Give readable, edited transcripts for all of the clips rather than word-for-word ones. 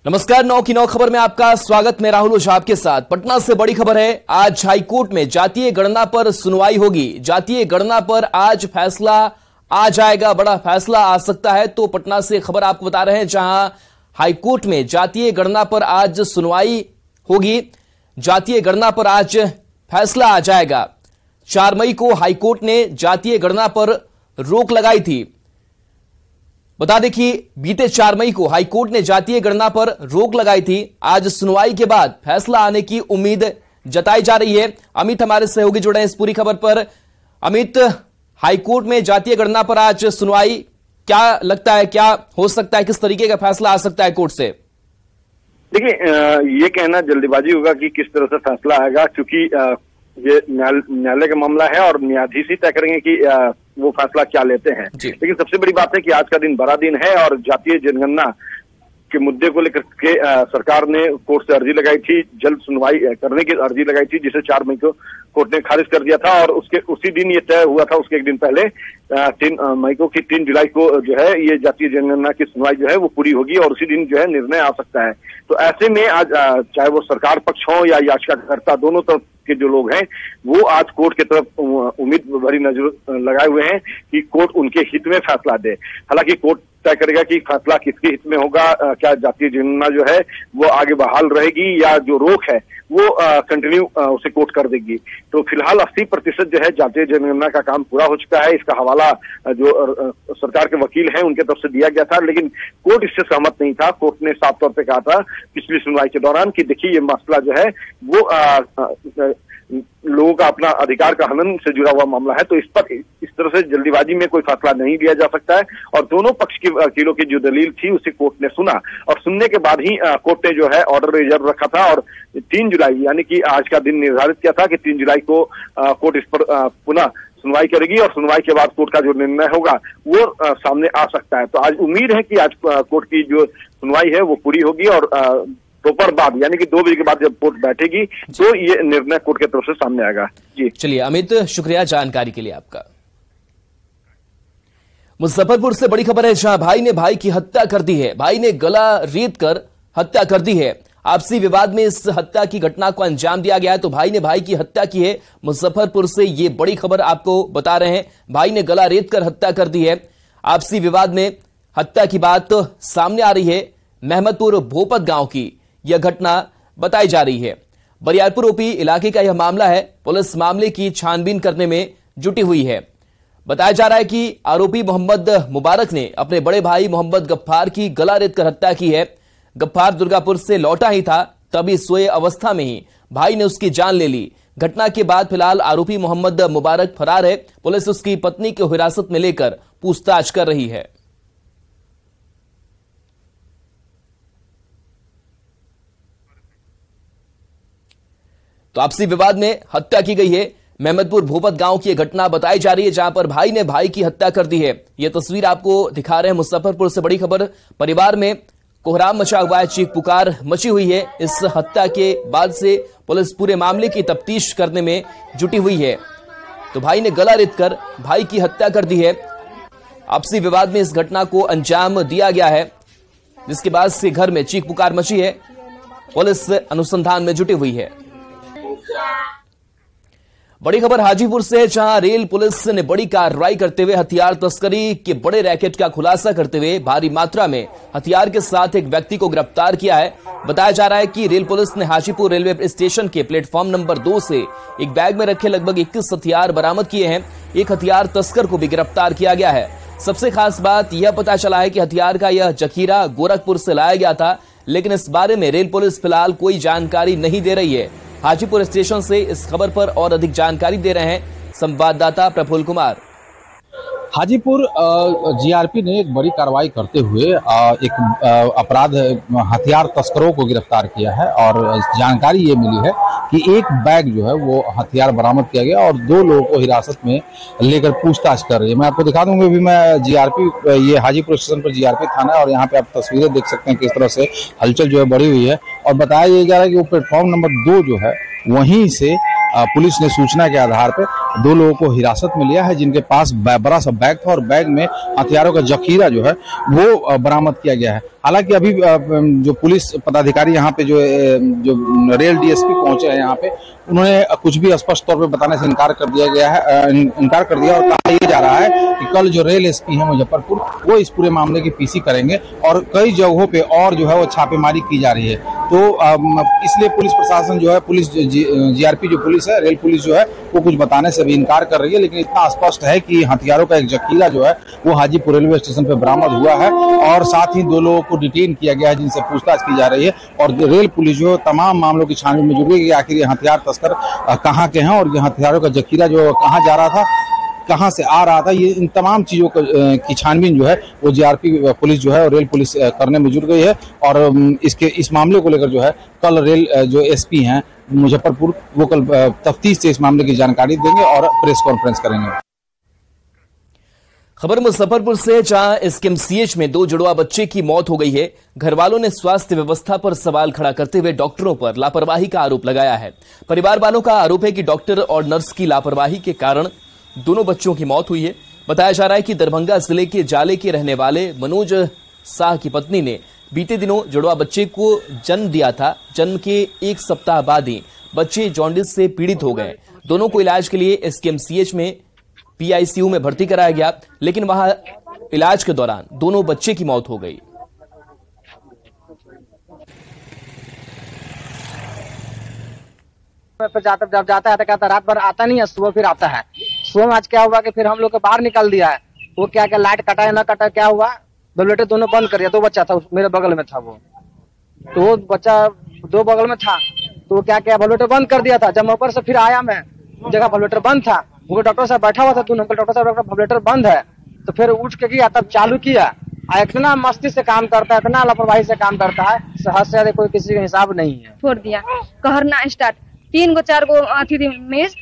नमस्कार, 9 की 9 खबर में आपका स्वागत। मैं राहुल ओझा आपके साथ। पटना से बड़ी खबर है। आज हाईकोर्ट में जातीय गणना पर सुनवाई होगी। जातीय गणना पर आज फैसला आ जाएगा, बड़ा फैसला आ सकता है। तो पटना से खबर आपको बता रहे हैं, जहां हाईकोर्ट में जातीय गणना पर आज सुनवाई होगी। जातीय गणना पर आज फैसला आ जाएगा। 4 मई को हाईकोर्ट ने जातीय गणना पर रोक लगाई थी। बता दें कि बीते 4 मई को हाईकोर्ट ने जातीय गणना पर रोक लगाई थी। आज सुनवाई के बाद फैसला आने की उम्मीद जताई जा रही है। अमित हमारे सहयोगी जुड़े हैं इस पूरी खबर पर। अमित, हाईकोर्ट में जातीय गणना पर आज सुनवाई, क्या लगता है, क्या हो सकता है, किस तरीके का फैसला आ सकता है कोर्ट से? देखिए, ये कहना जल्दीबाजी होगा कि किस तरह से फैसला आएगा, क्योंकि ये न्यायालय का मामला है और न्यायाधीश ही तय करेंगे कि वो फैसला क्या लेते हैं। लेकिन सबसे बड़ी बात है कि आज का दिन बड़ा दिन है और जातीय जनगणना के मुद्दे को लेकर के सरकार ने कोर्ट से अर्जी लगाई थी, जल्द सुनवाई करने की अर्जी लगाई थी, जिसे 4 मई को कोर्ट ने खारिज कर दिया था। और उसके उसी दिन ये तय हुआ था, उसके एक दिन पहले 3 मई को कि 3 जुलाई को जो है ये जातीय जनगणना की सुनवाई जो है वो पूरी होगी और उसी दिन जो है निर्णय आ सकता है। तो ऐसे में आज चाहे वो सरकार पक्ष हो या याचिकाकर्ता, दोनों तरफ के जो लोग हैं वो आज कोर्ट की तरफ उम्मीद भरी नजर लगाए हुए हैं कि कोर्ट उनके हित में फैसला दे। हालांकि कोर्ट तय करेगा कि फैसला किसके हित में होगा, क्या जातीय जनगणना जो है वो आगे बहाल रहेगी या जो रोक है वो कंटिन्यू उसे कोर्ट कर देगी। तो फिलहाल 80% जो है जातीय जनगणना का काम पूरा हो चुका है। इसका हवाला जो सरकार के वकील हैं उनके तरफ से दिया गया था, लेकिन कोर्ट इससे सहमत नहीं था। कोर्ट ने साफ तौर पे कहा था पिछली सुनवाई के दौरान कि देखिए ये मसला जो है वो लोगों का अपना अधिकार का हनन से जुड़ा हुआ मामला है, तो इस पर इस तरह से जल्दीबाजी में कोई फैसला नहीं लिया जा सकता है। और दोनों पक्ष के वकीलों की जो दलील थी उसे कोर्ट ने सुना और सुनने के बाद ही कोर्ट ने जो है ऑर्डर रिजर्व रखा था और 3 जुलाई यानी कि आज का दिन निर्धारित किया था कि 3 जुलाई को कोर्ट इस पर पुनः सुनवाई करेगी और सुनवाई के बाद कोर्ट का जो निर्णय होगा वो सामने आ सकता है। तो आज उम्मीद है कि आज कोर्ट की जो सुनवाई है वो पूरी होगी और दोपहर बाद यानी कि 2 बजे के बाद जब कोर्ट बैठेगी तो ये निर्णय कोर्ट की तरफ से सामने आएगा। जी चलिए अमित, शुक्रिया जानकारी के लिए आपका। मुजफ्फरपुर से बड़ी खबर है, जहां भाई ने भाई की हत्या कर दी है। भाई ने गला रेत कर हत्या कर दी है। आपसी विवाद में इस हत्या की घटना को अंजाम दिया गया है। तो भाई ने भाई की हत्या की है। मुजफ्फरपुर से ये बड़ी खबर आपको बता रहे हैं। भाई ने गला रेत कर हत्या कर दी है। आपसी विवाद में हत्या की बात तो सामने आ रही है। महमदपुर भोपत गांव की यह घटना बताई जा रही है। बरियारपुर ओपी इलाके का यह मामला है। पुलिस मामले की छानबीन करने में जुटी हुई है। बताया जा रहा है कि आरोपी मोहम्मद मुबारक ने अपने बड़े भाई मोहम्मद गफ्फार की गला रेत कर हत्या की है। गफ्फार दुर्गापुर से लौटा ही था, तभी सोए अवस्था में ही भाई ने उसकी जान ले ली। घटना के बाद फिलहाल आरोपी मोहम्मद मुबारक फरार है। पुलिस उसकी पत्नी को हिरासत में लेकर पूछताछ कर रही है। तो आपसी विवाद में हत्या की गई है। महमदपुर भोपत गांव की यह घटना बताई जा रही है, जहां पर भाई ने भाई की हत्या कर दी है। यह तस्वीर आपको दिखा रहे हैं। मुजफ्फरपुर से बड़ी खबर, परिवार में कोहराम मचा हुआ है, चीख पुकार मची हुई है। इस हत्या के बाद से पुलिस पूरे मामले की तफ्तीश करने में जुटी हुई है। तो भाई ने गला रेत कर भाई की हत्या कर दी है। आपसी विवाद में इस घटना को अंजाम दिया गया है, जिसके बाद से घर में चीख पुकार मची है। पुलिस अनुसंधान में जुटी हुई है। बड़ी खबर हाजीपुर से, जहां रेल पुलिस ने बड़ी कार्रवाई करते हुए हथियार तस्करी के बड़े रैकेट का खुलासा करते हुए भारी मात्रा में हथियार के साथ एक व्यक्ति को गिरफ्तार किया है। बताया जा रहा है कि रेल पुलिस ने हाजीपुर रेलवे स्टेशन के प्लेटफॉर्म नंबर 2 से एक बैग में रखे लगभग 21 हथियार बरामद किए हैं। एक हथियार तस्कर को भी गिरफ्तार किया गया है। सबसे खास बात यह पता चला है कि हथियार का यह जखीरा गोरखपुर से लाया गया था, लेकिन इस बारे में रेल पुलिस फिलहाल कोई जानकारी नहीं दे रही है। हाजीपुर स्टेशन से इस खबर पर और अधिक जानकारी दे रहे हैं संवाददाता प्रफुल्ल कुमार। हाजीपुर जीआरपी ने एक बड़ी कार्रवाई करते हुए एक अपराध हथियार तस्करों को गिरफ्तार किया है और जानकारी ये मिली है कि एक बैग जो है वो हथियार बरामद किया गया और 2 लोगों को हिरासत में लेकर पूछताछ कर रही है। मैं आपको दिखा दूंगा, अभी मैं जीआरपी, ये हाजीपुर स्टेशन पर जीआरपी थाना है और यहाँ पे आप तस्वीरें देख सकते हैं किस तरह से हलचल जो है बढ़ी हुई है। और बताया जा रहा है कि वो प्लेटफॉर्म नंबर 2 जो है वहीं से पुलिस ने सूचना के आधार पर 2 लोगों को हिरासत में लिया है, जिनके पास बड़ा सा बैग था और बैग में हथियारों का जखीरा जो है वो बरामद किया गया है। हालांकि अभी जो पुलिस पदाधिकारी यहाँ पे जो रेल डीएसपी पहुंचे हैं यहाँ पे, उन्होंने कुछ भी स्पष्ट तौर पे बताने से इनकार कर दिया और कहा यह जा रहा है कि कल जो रेल एसपी है मुजफ्फरपुर, वो इस पूरे मामले की पीसी करेंगे और कई जगहों पे और जो है वो छापेमारी की जा रही है। तो इसलिए पुलिस प्रशासन जो है, पुलिस जीआरपी जो पुलिस है, रेल पुलिस जो है, वो कुछ बताने से भी इनकार कर रही है। लेकिन इतना स्पष्ट है कि हथियारों का एक जखीरा जो है वो हाजीपुर रेलवे स्टेशन पे बरामद हुआ है और साथ ही 2 लोगों को डिटेन किया गया है, जिनसे पूछताछ की जा रही है। और रेल पुलिस जो तमाम मामलों की छानबीन में जुट गई कि आखिर ये हथियार तस्कर कहाँ के हैं और ये हथियारों का जखीरा जो कहाँ जा रहा था, कहां से आ रहा था, ये इन तमाम चीजों की छानबीन जो है वो जीआरपी पुलिस जो है और रेल पुलिस करने में जुट गई है। और इस मामले को लेकर जो है कल रेल जो एसपी हैं मुजफ्फरपुर, वो कल तफ्तीश से इस मामले की जानकारी देंगे और प्रेस कॉन्फ्रेंस करेंगे। खबर मुजफ्फरपुर से, जहां एसकेएमसीएच में 2 जुड़वा बच्चे की मौत हो गई है। घर वालों ने स्वास्थ्य व्यवस्था पर सवाल खड़ा करते हुए डॉक्टरों पर लापरवाही का आरोप लगाया है। परिवार वालों का आरोप है कि डॉक्टर और नर्स की लापरवाही के कारण दोनों बच्चों की मौत हुई है। बताया जा रहा है कि दरभंगा जिले के जाले के रहने वाले मनोज शाह की पत्नी ने बीते दिनों जुड़वा बच्चे को जन्म दिया था। जन्म के 1 सप्ताह बाद ही बच्चे जॉन्डिस से पीड़ित हो गए। दोनों को इलाज के लिए एसकेएमसीएच में पीआईसीयू में भर्ती कराया गया, लेकिन वहां इलाज के दौरान दोनों बच्चे की मौत हो गई। जब जाता है तो कहता रात भर आता नहीं है, सुबह फिर आता है। सुबह में आज क्या हुआ कि फिर हम लोग को बाहर निकाल दिया है। वो क्या लाइट कटा है ना कटा, क्या हुआ, वेंटिलेटर दोनों बंद कर दिया। 2 बच्चा था मेरे बगल में था, वो तो वो बच्चा 2 बगल में था, तो वो क्या वेंटिलेटर बंद कर दिया था। जब मैं ऊपर से फिर आया, मैं जगह वेंटिलेटर बंद था, वो डॉक्टर साहब बैठा हुआ था, डॉक्टर साहब वेंटिलेटर बंद है। तो फिर उठ के गया, तब चालू किया। इतना मस्ती से काम करता है, इतना लापरवाही से काम करता है, हद से ज्यादा कोई किसी का हिसाब नहीं है। छोड़ दिया, कहरना स्टार्ट 3 गो 4 गो अथी थी मेज,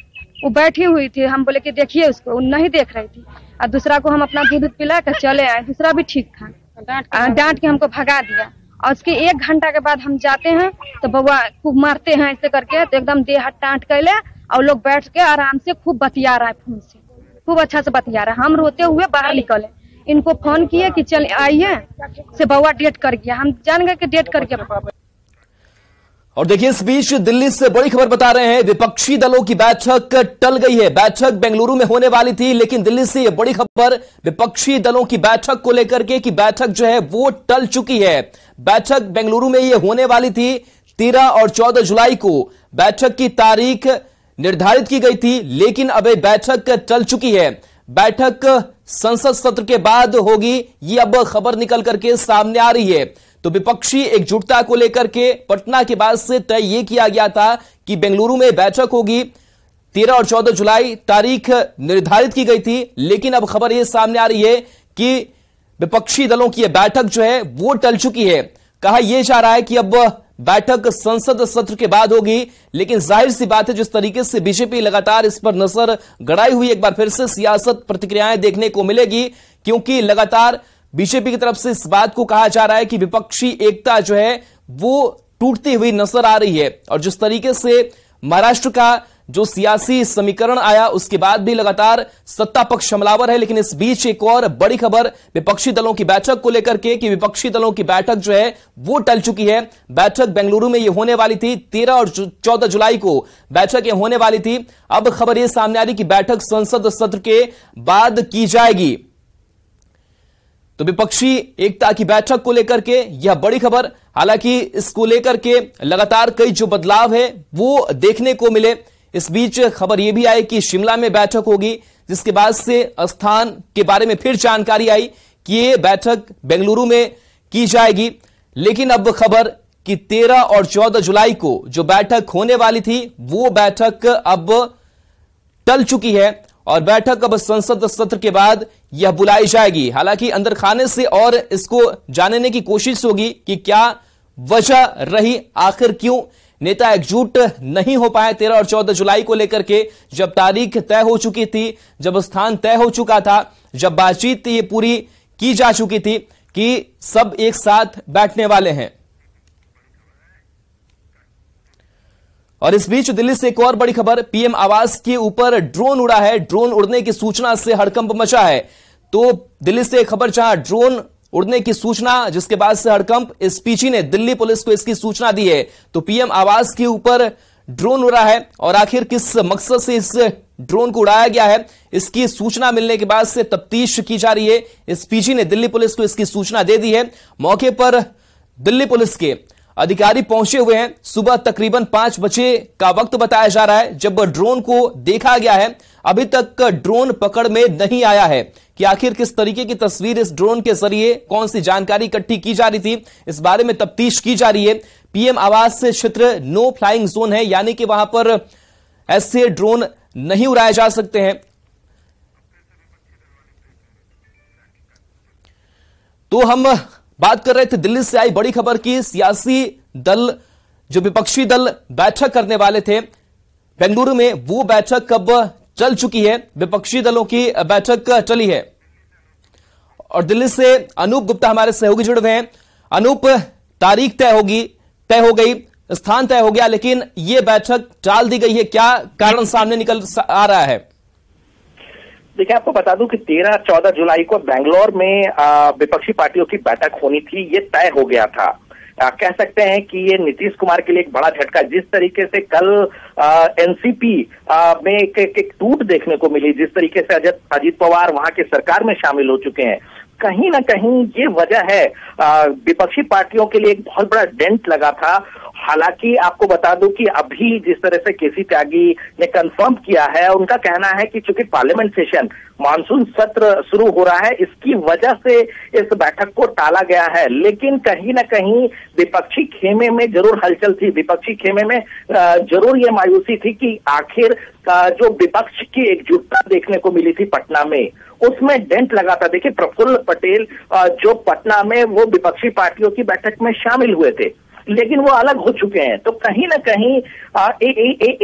वो बैठी हुई थी। हम बोले कि देखिए उसको, वो नहीं देख रही थी। और दूसरा को हम अपना दूध पिला कर चले आए, दूसरा भी ठीक था। डांट के हमको भगा दिया। और उसके 1 घंटा के बाद हम जाते हैं तो बउआ खूब मारते हैं ऐसे करके, तो एकदम देह हाथ टाँट कैले और लोग बैठ के आराम से खूब बतिया रहा है, फोन से खूब अच्छा से बतिया रहा है। हम रोते हुए बाहर निकले, इनको फोन किए कि चल आइए, से बउआ डेट कर गया। हम जान गए कि डेट कर गया। और देखिए, इस बीच दिल्ली से बड़ी खबर बता रहे हैं। विपक्षी दलों की बैठक टल गई है। बैठक बेंगलुरु में होने वाली थी, लेकिन दिल्ली से ये बड़ी खबर विपक्षी दलों की बैठक को लेकर के कि बैठक जो है वो टल चुकी है। बैठक बेंगलुरु में ये होने वाली थी 13 और 14 जुलाई को बैठक की तारीख निर्धारित की गई थी, लेकिन अब बैठक टल चुकी है। बैठक संसद सत्र के बाद होगी, ये अब खबर निकल करके सामने आ रही है। तो विपक्षी एकजुटता को लेकर के पटना के बाद से तय यह किया गया था कि बेंगलुरु में बैठक होगी। 13 और 14 जुलाई तारीख निर्धारित की गई थी, लेकिन अब खबर यह सामने आ रही है कि विपक्षी दलों की यह बैठक जो है वो टल चुकी है। कहा यह जा रहा है कि अब बैठक संसद सत्र के बाद होगी, लेकिन जाहिर सी बात है जिस तरीके से बीजेपी लगातार इस पर नजर गड़ाई हुई, एक बार फिर से सियासत प्रतिक्रियाएं देखने को मिलेगी, क्योंकि लगातार बीजेपी की तरफ से इस बात को कहा जा रहा है कि विपक्षी एकता जो है वो टूटती हुई नजर आ रही है। और जिस तरीके से महाराष्ट्र का जो सियासी समीकरण आया, उसके बाद भी लगातार सत्ता पक्ष हमलावर है। लेकिन इस बीच एक और बड़ी खबर विपक्षी दलों की बैठक को लेकर के कि विपक्षी दलों की बैठक जो है वो टल चुकी है। बैठक बेंगलुरु में ये होने वाली थी, 13 और 14 जुलाई को बैठक ये होने वाली थी। अब खबर यह सामने आ रही कि बैठक संसद सत्र के बाद की जाएगी। तो विपक्षी एकता की बैठक को लेकर के यह बड़ी खबर। हालांकि इसको लेकर के लगातार कई जो बदलाव है वो देखने को मिले। इस बीच खबर यह भी आई कि शिमला में बैठक होगी, जिसके बाद से स्थान के बारे में फिर जानकारी आई कि यह बैठक बेंगलुरु में की जाएगी। लेकिन अब खबर कि 13 और 14 जुलाई को जो बैठक होने वाली थी वो बैठक अब टल चुकी है और बैठक अब संसद सत्र के बाद यह बुलाई जाएगी। हालांकि अंदर खाने से और इसको जानने की कोशिश होगी कि क्या वजह रही, आखिर क्यों नेता एकजुट नहीं हो पाए 13 और 14 जुलाई को लेकर के, जब तारीख तय हो चुकी थी, जब स्थान तय हो चुका था, जब बातचीत ये पूरी की जा चुकी थी कि सब एक साथ बैठने वाले हैं। और इस बीच दिल्ली से एक और बड़ी खबर, पीएम आवास के ऊपर ड्रोन उड़ा है। ड्रोन उड़ने की सूचना से हड़कंप मचा है। तो दिल्ली से खबर, जहां ड्रोन उड़ने की सूचना, जिसके बाद से हड़कंप, एसपीजी ने दिल्ली पुलिस को इसकी सूचना दी है। तो पीएम आवास के ऊपर ड्रोन उड़ा है और आखिर किस मकसद से इस ड्रोन को उड़ाया गया है, इसकी सूचना मिलने के बाद से तफ्तीश की जा रही है। एसपीजी ने दिल्ली पुलिस को इसकी सूचना दे दी है। मौके पर दिल्ली पुलिस के अधिकारी पहुंचे हुए हैं। सुबह तकरीबन 5 बजे का वक्त बताया जा रहा है जब ड्रोन को देखा गया है। अभी तक ड्रोन पकड़ में नहीं आया है कि आखिर किस तरीके की तस्वीर इस ड्रोन के जरिए, कौन सी जानकारी इकट्ठी की जा रही थी, इस बारे में तफ्तीश की जा रही है। पीएम आवास क्षेत्र नो फ्लाइंग जोन है, यानी कि वहां पर ऐसे ड्रोन नहीं उड़ाए जा सकते हैं। तो हम बात कर रहे थे दिल्ली से आई बड़ी खबर की। सियासी दल, जो विपक्षी दल बैठक करने वाले थे बेंगलुरु में, वो बैठक कब चल चुकी है। विपक्षी दलों की बैठक चली है और दिल्ली से अनूप गुप्ता हमारे सहयोगी जुड़े हुए हैं। अनूप, तारीख तय हो गई, स्थान तय हो गया, लेकिन यह बैठक टाल दी गई है, क्या कारण सामने निकल आ रहा है? देखिए, आपको बता दूं कि 13-14 जुलाई को बेंगलोर में विपक्षी पार्टियों की बैठक होनी थी, ये तय हो गया था। कह सकते हैं कि ये नीतीश कुमार के लिए एक बड़ा झटका। जिस तरीके से कल एनसीपी में एक टूट देखने को मिली, जिस तरीके से अजीत पवार वहां के सरकार में शामिल हो चुके हैं, कहीं ना कहीं ये वजह है विपक्षी पार्टियों के लिए एक बहुत बड़ा डेंट लगा था। हालांकि आपको बता दूं कि अभी जिस तरह से केसी त्यागी ने कंफर्म किया है, उनका कहना है कि चूंकि पार्लियामेंट सेशन, मानसून सत्र शुरू हो रहा है, इसकी वजह से इस बैठक को टाला गया है। लेकिन कहीं ना कहीं विपक्षी खेमे में जरूर हलचल थी, विपक्षी खेमे में जरूर ये मायूसी थी कि आखिर जो विपक्ष की एकजुटता देखने को मिली थी पटना में, उसमें डेंट लगा था। देखिए, प्रफुल्ल पटेल जो पटना में वो विपक्षी पार्टियों की बैठक में शामिल हुए थे, लेकिन वो अलग हो चुके हैं। तो कहीं ना कहीं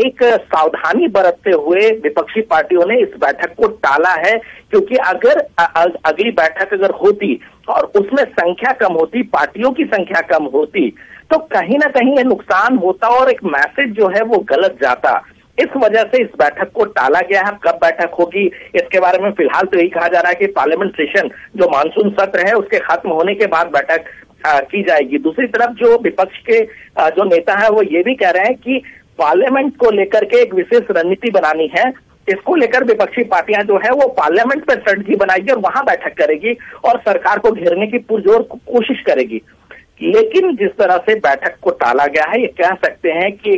एक सावधानी बरतते हुए विपक्षी पार्टियों ने इस बैठक को टाला है, क्योंकि अगर अगली बैठक अगर होती और उसमें संख्या कम होती, पार्टियों की संख्या कम होती, तो कहीं ना कहीं ये नुकसान होता और एक मैसेज जो है वो गलत जाता। इस वजह से इस बैठक को टाला गया है। कब बैठक होगी इसके बारे में फिलहाल तो यही कहा जा रहा है कि पार्लियामेंट सेशन, जो मानसून सत्र है, उसके खत्म होने के बाद बैठक की जाएगी। दूसरी तरफ जो विपक्ष के जो नेता है वो ये भी कह रहे हैं कि पार्लियामेंट को लेकर के एक विशेष रणनीति बनानी है। इसको लेकर विपक्षी पार्टियां जो है वो पार्लियामेंट पर स्ट्रेटजी बनाएगी और वहां बैठक करेगी और सरकार को घेरने की पुरजोर कोशिश करेगी। लेकिन जिस तरह से बैठक को टाला गया है, ये कह सकते हैं कि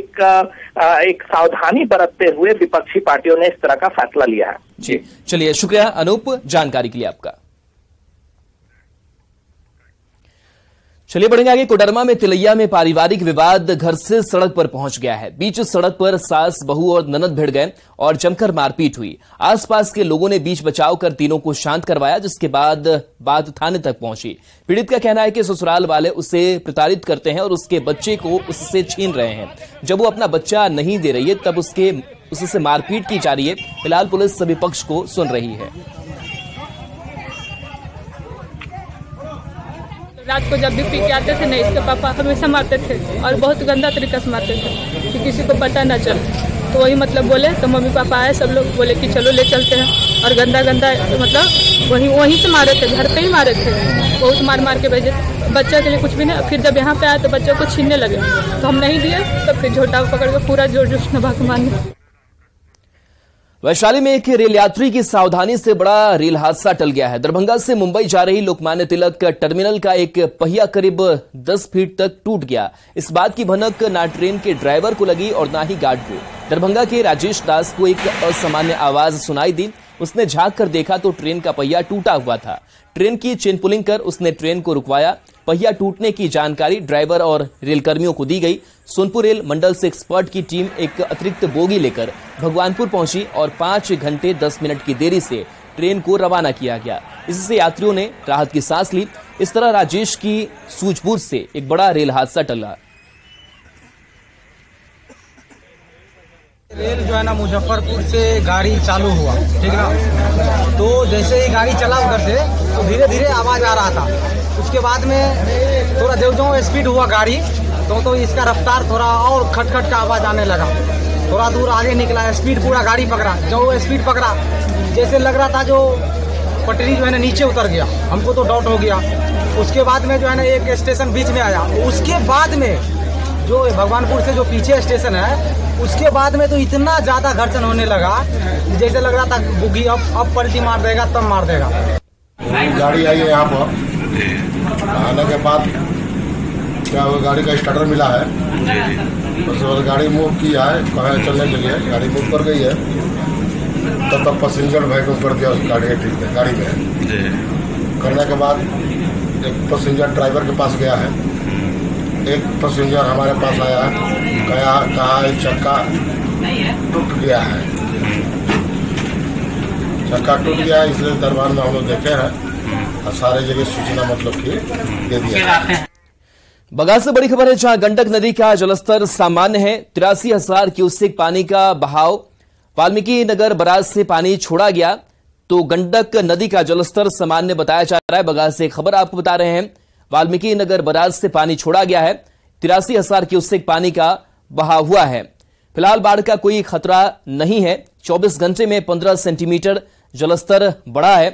एक सावधानी बरतते हुए विपक्षी पार्टियों ने इस तरह का फैसला लिया है। जी, चलिए, शुक्रिया अनूप जानकारी के लिए आपका। चलिए बढ़ेंगे आगे। कोडरमा में तिलैया में पारिवारिक विवाद घर से सड़क पर पहुंच गया है। बीच सड़क पर सास, बहू और ननद भिड़ गए और जमकर मारपीट हुई। आसपास के लोगों ने बीच बचाव कर तीनों को शांत करवाया, जिसके बाद बात थाने तक पहुंची। पीड़ित का कहना है कि ससुराल वाले उसे प्रताड़ित करते हैं और उसके बच्चे को उससे छीन रहे हैं। जब वो अपना बच्चा नहीं दे रही है तब उससे मारपीट की जा रही है। फिलहाल पुलिस सभी पक्ष को सुन रही है। रात को जब भी पी के आते थे ना, इसके पापा हमेशा मारते थे और बहुत गंदा तरीका से मारते थे कि किसी को पता ना चले। तो वही मतलब बोले तो मम्मी पापा आए, सब लोग बोले कि चलो ले चलते हैं, और गंदा मतलब वहीं से मारे थे, घर पे ही मारे थे, बहुत मार के भेजे। बच्चा के लिए कुछ भी नहीं। फिर जब यहाँ पे आए तो बच्चों को छीनने लगे, तो हम नहीं दिए, तो फिर झोटा पकड़ के पूरा जोर जोश नभा के मारने। वैशाली में एक रेल यात्री की सावधानी से बड़ा रेल हादसा टल गया है। दरभंगा से मुंबई जा रही लोकमान्य तिलक टर्मिनल का एक पहिया करीब 10 फीट तक टूट गया। इस बात की भनक ना ट्रेन के ड्राइवर को लगी और ना ही गार्ड को। दरभंगा के राजेश दास को एक असामान्य आवाज सुनाई दी। उसने झांक कर देखा तो ट्रेन का पहिया टूटा हुआ था। ट्रेन की चेन पुलिंग कर उसने ट्रेन को रुकवाया। पहिया टूटने की जानकारी ड्राइवर और रेलकर्मियों को दी गई। सोनपुर रेल मंडल से एक्सपर्ट की टीम एक अतिरिक्त बोगी लेकर भगवानपुर पहुंची और 5 घंटे 10 मिनट की देरी से ट्रेन को रवाना किया गया। इससे यात्रियों ने राहत की सांस ली। इस तरह राजेश की सूझबूझ से एक बड़ा रेल हादसा टला। रेल जो है ना, मुजफ्फरपुर से गाड़ी चालू हुआ, ठीक ना। तो जैसे ही गाड़ी चला उधर से, तो धीरे धीरे आवाज आ रहा था। उसके बाद में थोड़ा जो स्पीड हुआ गाड़ी, तो इसका रफ्तार थोड़ा और खटखट का आवाज आने लगा। थोड़ा दूर आगे निकला, स्पीड पूरा गाड़ी पकड़ा। जो स्पीड पकड़ा जैसे लग रहा था जो पटरी जो है ना नीचे उतर गया, हमको तो डाउट हो गया। उसके बाद में जो है ना एक स्टेशन बीच में आया, उसके बाद में जो भगवानपुर से जो पीछे स्टेशन है उसके बाद में तो इतना ज्यादा घर्षण होने लगा जैसे लग रहा था बुगी अब पलटी मार देगा तब मार देगा। गाड़ी आई है यहाँ पर, आने के बाद क्या वो गाड़ी का स्टार्टर मिला है, बस गाड़ी मूव किया है कहाँ चलने के लिए, गाड़ी मूव कर गई है। तब पैसेंजर वैक्यूम कर दिया उस गाड़ी में करने के बाद एक पैसेंजर ड्राइवर के पास गया है, एक पैसेंजर हमारे पास आया, कहा चक्का टूट गया है, चक्का टूट गया, इसलिए दरबार में हम लोग देखे हैं और सारे जगह सूचना मतलब कि दे दिया है। बगाल से बड़ी खबर है, जहां गंडक नदी का जलस्तर सामान्य है। 83,000 क्यूसेक पानी का बहाव। वाल्मीकि नगर बराज से पानी छोड़ा गया तो गंडक नदी का जलस्तर सामान्य बताया जा रहा है। बगाल से खबर आपको बता रहे हैं, वाल्मीकि नगर बराज से पानी छोड़ा गया है। 83,000 क्यूसेक पानी का बहाव हुआ है। फिलहाल बाढ़ का कोई खतरा नहीं है। 24 घंटे में 15 सेंटीमीटर जलस्तर बढ़ा है।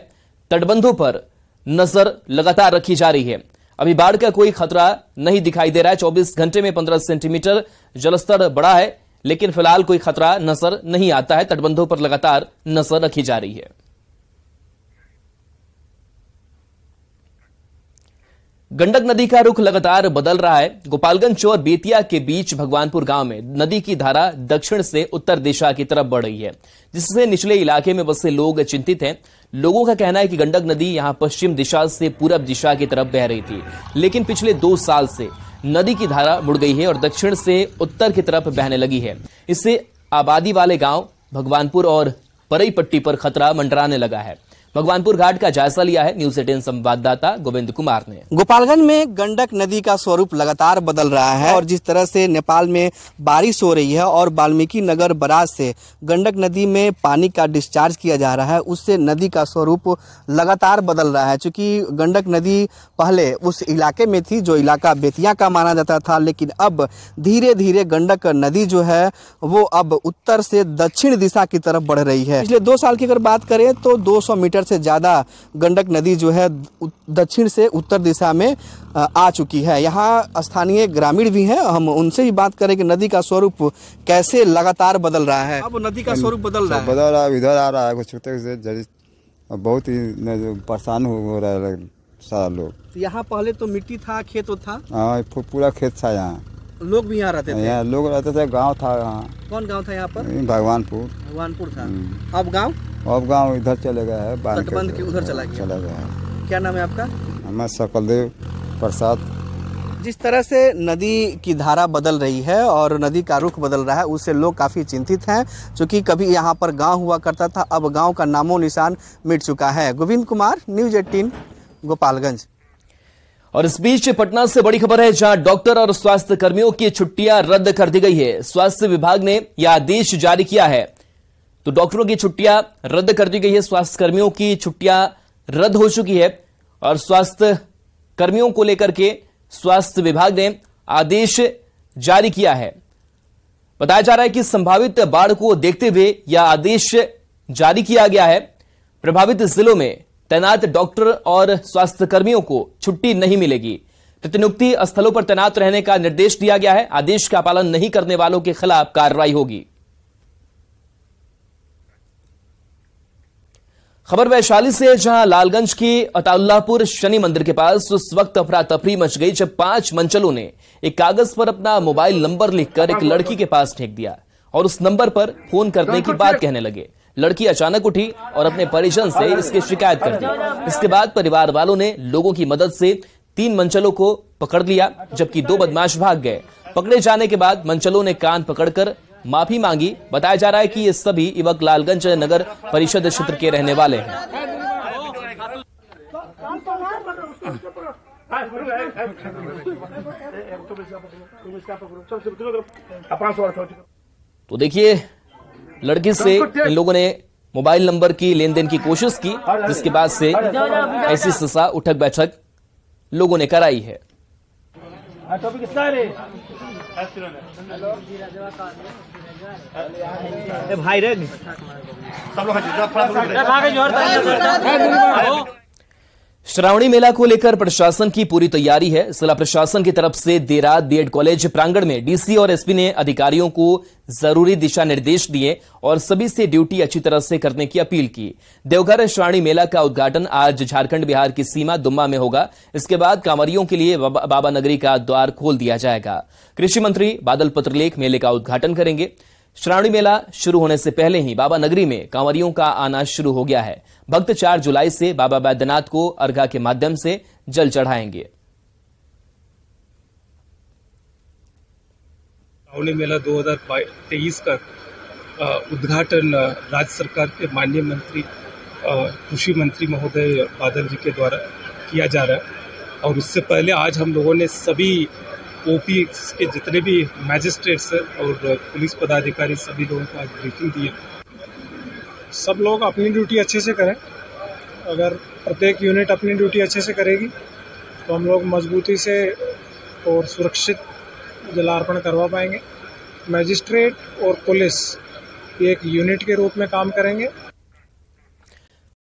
तटबंधों पर नजर लगातार रखी जा रही है। अभी बाढ़ का कोई खतरा नहीं दिखाई दे रहा है। 24 घंटे में 15 सेंटीमीटर जलस्तर बढ़ा है, लेकिन फिलहाल कोई खतरा नजर नहीं आता है। तटबंधों पर लगातार नजर रखी जा रही है। गंडक नदी का रुख लगातार बदल रहा है। गोपालगंज और बेतिया के बीच भगवानपुर गांव में नदी की धारा दक्षिण से उत्तर दिशा की तरफ बढ़ रही है, जिससे निचले इलाके में बसे लोग चिंतित हैं। लोगों का कहना है कि गंडक नदी यहां पश्चिम दिशा से पूरब दिशा की तरफ बह रही थी, लेकिन पिछले 2 साल से नदी की धारा मुड़ गई है और दक्षिण से उत्तर की तरफ बहने लगी है। इससे आबादी वाले गांव भगवानपुर और परई पट्टी पर खतरा मंडराने लगा है। भगवानपुर घाट का जायजा लिया है न्यूज 18 संवाददाता गोविंद कुमार ने। गोपालगंज में गंडक नदी का स्वरूप लगातार बदल रहा है और जिस तरह से नेपाल में बारिश हो रही है और वाल्मीकि नगर बराज से गंडक नदी में पानी का डिस्चार्ज किया जा रहा है, उससे नदी का स्वरूप लगातार बदल रहा है। चूंकि गंडक नदी पहले उस इलाके में थी जो इलाका बेतिया का माना जाता था, लेकिन अब धीरे धीरे गंडक नदी जो है वो अब उत्तर से दक्षिण दिशा की तरफ बढ़ रही है। पिछले 2 साल की अगर बात करें तो 200 मीटर से ज्यादा गंडक नदी जो है दक्षिण से उत्तर दिशा में आ चुकी है। यहाँ स्थानीय ग्रामीण भी हैं, हम उनसे ही बात करें कि नदी का स्वरूप कैसे लगातार बदल रहा है। अब नदी का स्वरूप बदल रहा है, इधर आ रहा है कुछ बहुत ही परेशान हो रहा है सारा लोग। यहाँ पहले तो मिट्टी था, खेत था। हाँ, पूरा खेत था। यहाँ लोग भी यहाँ रहते थे। यहाँ लोग रहते थे, गांव था यहाँ। कौन गांव था यहाँ पर? भगवानपुर था। अब गांव इधर चले गए है, तटबंध के उधर चला गया। क्या नाम है आपका? मैं सकलदेव प्रसाद। जिस तरह से नदी की धारा बदल रही है और नदी का रुख बदल रहा है, उससे लोग काफी चिंतित हैं, क्योंकि कभी यहाँ पर गांव हुआ करता था, अब गांव का नामो निशान मिट चुका है। गोविंद कुमार, न्यूज 18 गोपालगंज। और इस बीच पटना से बड़ी खबर है, जहां डॉक्टर और स्वास्थ्य कर्मियों की छुट्टियां रद्द कर दी गई है। स्वास्थ्य विभाग ने यह आदेश जारी किया है, तो डॉक्टरों की छुट्टियां रद्द कर दी गई है, स्वास्थ्य कर्मियों की छुट्टियां रद्द हो चुकी है और स्वास्थ्य कर्मियों को लेकर के स्वास्थ्य विभाग ने आदेश जारी किया है। बताया जा रहा है कि संभावित बाढ़ को देखते हुए यह आदेश जारी किया गया है। प्रभावित जिलों में तैनात डॉक्टर और स्वास्थ्य कर्मियों को छुट्टी नहीं मिलेगी। प्रतिनियुक्ति स्थलों पर तैनात रहने का निर्देश दिया गया है। आदेश का पालन नहीं करने वालों के खिलाफ कार्रवाई होगी। खबर वैशाली से, जहां लालगंज के अताउल्लापुर शनि मंदिर के पास उस वक्त अफरा तफरी मच गई जब 5 मंचलों ने एक कागज पर अपना मोबाइल नंबर लिखकर एक लड़की के पास फेंक दिया और उस नंबर पर फोन करने की बात कहने लगे। लड़की अचानक उठी और अपने परिजन से इसकी शिकायत कर दी। इसके बाद परिवार वालों ने लोगों की मदद से 3 मंचलों को पकड़ लिया, जबकि 2 बदमाश भाग गए। पकड़े जाने के बाद मंचलों ने कान पकड़कर माफी मांगी। बताया जा रहा है कि ये सभी युवक लालगंज नगर परिषद क्षेत्र के रहने वाले हैं। तो देखिए, लड़की से इन लोगों ने मोबाइल नंबर की लेन देन की कोशिश की, जिसके बाद से ऐसी सजा उठक बैठक लोगों ने कराई है। भाई रे श्रावणी मेला को लेकर प्रशासन की पूरी तैयारी है। जिला प्रशासन की तरफ से देर रात बीएड कॉलेज प्रांगण में डीसी और एसपी ने अधिकारियों को जरूरी दिशा निर्देश दिए और सभी से ड्यूटी अच्छी तरह से करने की अपील की। देवघर श्रावणी मेला का उद्घाटन आज झारखंड बिहार की सीमा दुम्मा में होगा। इसके बाद कांवरियों के लिए बाबा नगरी का द्वार खोल दिया जाएगा। कृषि मंत्री बादल पत्रलेख मेले का उद्घाटन करेंगे। श्रावणी मेला शुरू होने से पहले ही बाबा नगरी में कांवरियों का आना शुरू हो गया है। भक्त 4 जुलाई से बाबा बैद्यनाथ को अर्घा के माध्यम से जल चढ़ाएंगे। श्रावणी मेला 2023 का उद्घाटन राज्य सरकार के माननीय मंत्री कृषि मंत्री महोदय बादल जी के द्वारा किया जा रहा है। और उससे पहले आज हम लोगों ने सभी ओपी के जितने भी मैजिस्ट्रेट्स और पुलिस पदाधिकारी सभी लोगों को आज ब्रीफिंग दी है। सब लोग अपनी ड्यूटी अच्छे से करें। अगर प्रत्येक यूनिट अपनी ड्यूटी अच्छे से करेगी तो हम लोग मजबूती से और सुरक्षित जलार्पण करवा पाएंगे। मैजिस्ट्रेट और पुलिस एक यूनिट के रूप में काम करेंगे